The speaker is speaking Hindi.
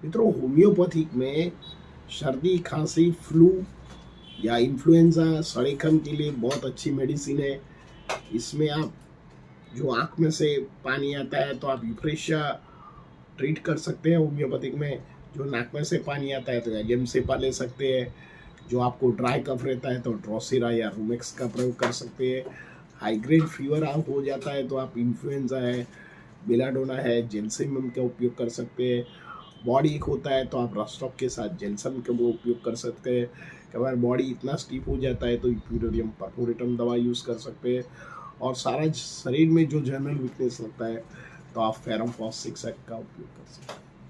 मित्रों, होम्योपैथिक में सर्दी, खांसी, फ्लू या इन्फ्लुएंजा, सड़ेखन के लिए बहुत अच्छी मेडिसिन है। इसमें आप जो आँख में से पानी आता है तो आप यूफ्रेशिया ट्रीट कर सकते हैं होम्योपैथिक में। जो नाक में से पानी आता है तो एजेमसेपा ले सकते हैं। जो आपको ड्राई कफ रहता है तो ड्रोसिरा या रूमेक्स का प्रयोग कर सकते हैं। हाई ग्रेड फीवर आप हो जाता है तो आप इन्फ्लुएंजा है, बेलाडोना है, जेल्सिमम का उपयोग कर सकते हैं। बॉडी एक होता है तो आप रस्टॉप के साथ जेल्सम का वो उपयोग कर सकते हैं। कई बार बॉडी इतना स्टीफ हो जाता है तो इप्यूरेडियम परफोरेटम दवा यूज़ कर सकते हैं। और सारा शरीर में जो जनरल वीकनेस लगता है तो आप फेरम फॉस 6 का उपयोग कर सकते हैं।